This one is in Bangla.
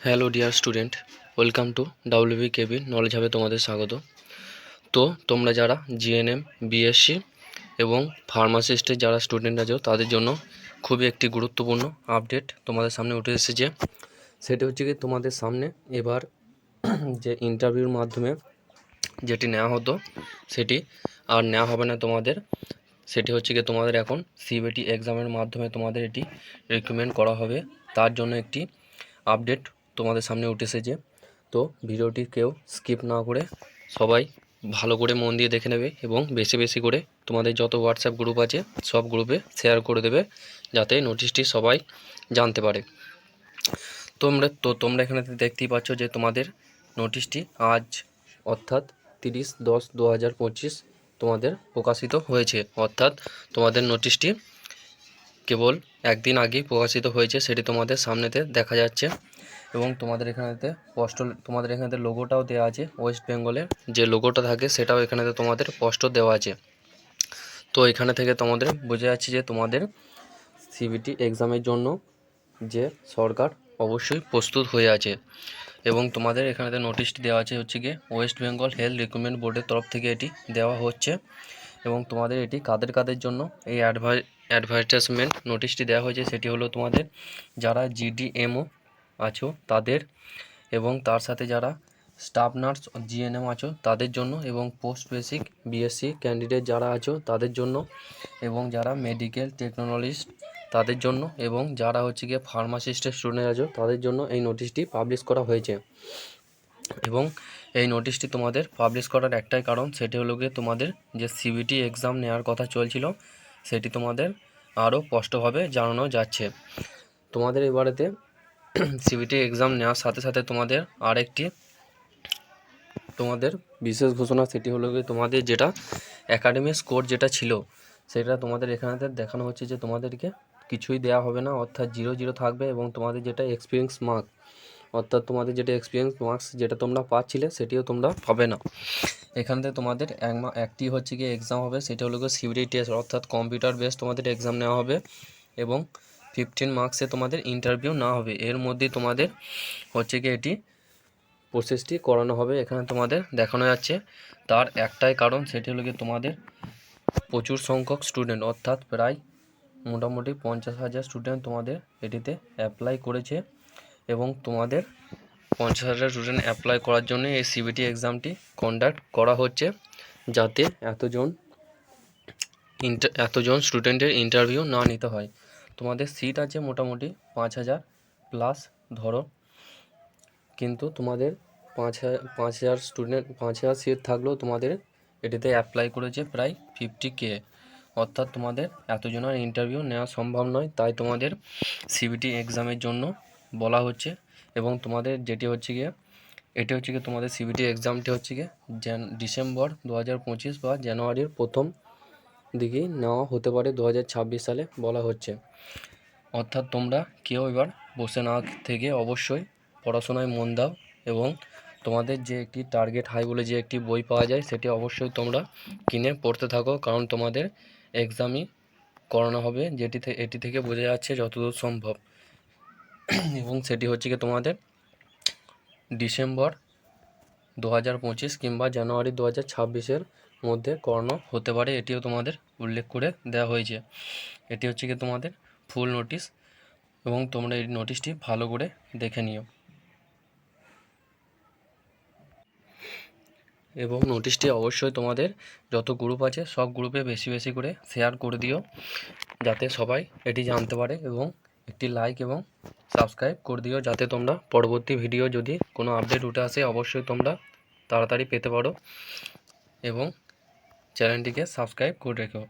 Hello dear student, welcome to WB cabin knowledge হাবে তোমাদের স্বাগত। তো তোমরা যারা জিএনএম, বিএসসি এবং ফার্মাসিস্টের যারা স্টুডেন্ট আছো তাদের জন্য খুবই একটি গুরুত্বপূর্ণ আপডেট তোমাদের সামনে উঠে এসেছে। সেটি হচ্ছে কি তোমাদের সামনে এবার যে ইন্টারভিউর মাধ্যমে যেটি নেওয়া হতো সেটি আর নেওয়া হবে না তোমাদের। সেটি হচ্ছে কি তোমাদের এখন সিবিটি এক্সামের মাধ্যমে তোমাদের এটি রিক্রুটমেন্ট করা হবে। তার জন্য একটি আপডেট তোমাদের সামনে উঠে এসেছে। তো ভিডিওটি কেউ স্কিপ না করে সবাই ভালো করে মন দিয়ে দেখে নেবে এবং বেশি বেশি করে তোমাদের যত হোয়াটসঅ্যাপ গ্রুপ আছে সব গ্রুপে শেয়ার করে দেবে, যাতে নোটিশটি সবাই জানতে পারে। তোমরা এখানে দেখতেই পাচ্ছ যে তোমাদের নোটিশটি আজ অর্থাৎ 30/10/2025 তোমাদের প্রকাশিত হয়েছে। অর্থাৎ তোমাদের নোটিশটি কেবল একদিন আগেই প্রকাশিত হয়েছে, সেটি তোমাদের সামনেতে দেখা যাচ্ছে। এবং তোমাদের এখানেতে তোমাদের এখানেতে লোগোটাও দেওয়া আছে, ওয়েস্ট বেঙ্গলের যে লোগোটা থাকে সেটাও এখানেতে তোমাদের স্পষ্ট দেওয়া আছে। তো এখানে থেকে তোমাদের বোঝা যাচ্ছে যে তোমাদের সিবিটি এক্সামের জন্য যে সরকার অবশ্যই প্রস্তুত হয়ে আছে। এবং তোমাদের এখানেতে নোটিশটি দেওয়া আছে হচ্ছে গিয়ে ওয়েস্ট বেঙ্গল হেলথ রিক্রুটমেন্ট বোর্ডের তরফ থেকে এটি দেওয়া হচ্ছে। এবং তোমাদের এটি কাদের জন্য এই অ্যাডভার্টাইজমেন্ট নোটিশটি দেওয়া হয়েছে সেটি হলো তোমাদের যারা জিডিএমও আছো তাদের, এবং তার সাথে যারা স্টাফ নার্স জিএনএম আছো তাদের জন্য, এবং পোস্ট বেসিক বিএসসি ক্যান্ডিডেট যারা আছো তাদের জন্য, এবং যারা মেডিকেল টেকনোলজিস্ট তাদের জন্য, এবং যারা হচ্ছে গিয়ে ফার্মাসিস্টের স্টুডেন্ট আছো তাদের জন্য এই নোটিশটি পাবলিশ করা হয়েছে। এবং এই নোটিশটি তোমাদের পাবলিশ করার একটাই কারণ, সেটি হলো গিয়ে তোমাদের যে সিবিটি এক্সাম নেওয়ার কথা চলছিল সেটি তোমাদের আরও স্পষ্টভাবে জানানো যাচ্ছে। তোমাদের এবারেতে সিবিটি এক্সাম নেওয়ার সাথে সাথে তোমাদের আরেকটি তোমাদের বিশেষ ঘোষণা, সেটি হলো গিয়ে তোমাদের যেটা একাডেমিক স্কোর যেটা ছিল সেটা তোমাদের এখানেতে দেখানো হচ্ছে যে তোমাদেরকে কিছুই দেওয়া হবে না, অর্থাৎ 0 থাকবে। এবং তোমাদের যেটা এক্সপিরিয়েন্স মার্ক, অর্থাৎ তোমাদের যেটা এক্সপিরিয়েন্স মার্কস যেটা তোমরা পাচ্ছিলে সেটিও তোমরা পাবে না। এখানে তোমাদের একটি হচ্ছে গিয়ে এক্সাম হবে, সেটা হলো গিয়ে সিবিটি টেস্ট, অর্থাৎ কম্পিউটার বেস তোমাদের এক্সাম নেওয়া হবে এবং 15 মার্কসে তোমাদের ইন্টারভিউ নেওয়া হবে। এর মধ্যে তোমাদের হচ্ছে গিয়ে এটি প্রসেসটি করানো হবে। এখানে তোমাদের দেখানো যাচ্ছে তার একটাই কারণ, সেটি হলো গিয়ে তোমাদের প্রচুর সংখ্যক স্টুডেন্ট, অর্থাৎ প্রায় মোটামুটি 50,000 স্টুডেন্ট তোমাদের এটিতে অ্যাপ্লাই করেছে। এবং তোমাদের 50,000 স্টুডেন্ট অ্যাপ্লাই করার জন্য এই সিবিটি এক্সামটি কন্ডাক্ট করা হচ্ছে, যাতে এতজন স্টুডেন্টের ইন্টারভিউ না নিতে হয়। তোমাদের সিট আছে মোটামুটি 5,000 প্লাস ধরো, কিন্তু তোমাদের 5,000 সিট থাকলেও তোমাদের এটিতে অ্যাপ্লাই করেছে প্রায় 50K, অর্থাৎ তোমাদের এতজনের ইন্টারভিউ নেওয়া সম্ভব নয়। তাই তোমাদের সিবিটি এক্সামের জন্য বলা হচ্ছে। এবং তোমাদের যেটি হচ্ছে গিয়ে এটি হচ্ছে গিয়ে তোমাদের সিবিটি এক্সামটি হচ্ছে গিয়ে ডিসেম্বর 2025 বা জানুয়ারির প্রথম দিকেই নেওয়া হতে পারে 2026 সালে বলা হচ্ছে। অর্থাৎ তোমরা কেউ এবার বসে না থেকে অবশ্যই পড়াশোনায় মন দাও, এবং তোমাদের যে একটি টার্গেট হাই বলে যে একটি বই পাওয়া যায় সেটি অবশ্যই তোমরা কিনে পড়তে থাকো, কারণ তোমাদের এক্সামই করানো হবে এটি থেকে বোঝা যাচ্ছে যতদূর সম্ভব। এবং সেটি হচ্ছে কি তোমাদের ডিসেম্বর 2025 কিংবা জানুয়ারি 2026-এর মধ্যে করানো হতে পারে, এটিও তোমাদের উল্লেখ করে দেওয়া হয়েছে। এটি হচ্ছে কি তোমাদের ফুল নোটিশ, এবং তোমরা এই নোটিশটি ভালো করে দেখে নিও। এবং নোটিশটি অবশ্যই তোমাদের যত গ্রুপ আছে সব গ্রুপে বেশি বেশি করে শেয়ার করে দিও, যাতে সবাই এটি জানতে পারে। এবং একটি লাইক এবং সাবস্ক্রাইব করে দিও, যাতে তোমরা পরবর্তী ভিডিও যদি কোনো আপডেট উঠে আসে অবশ্যই তোমরা তাড়াতাড়ি পেতে পারো, এবং চ্যানেলটিকে সাবস্ক্রাইব করে রেখো।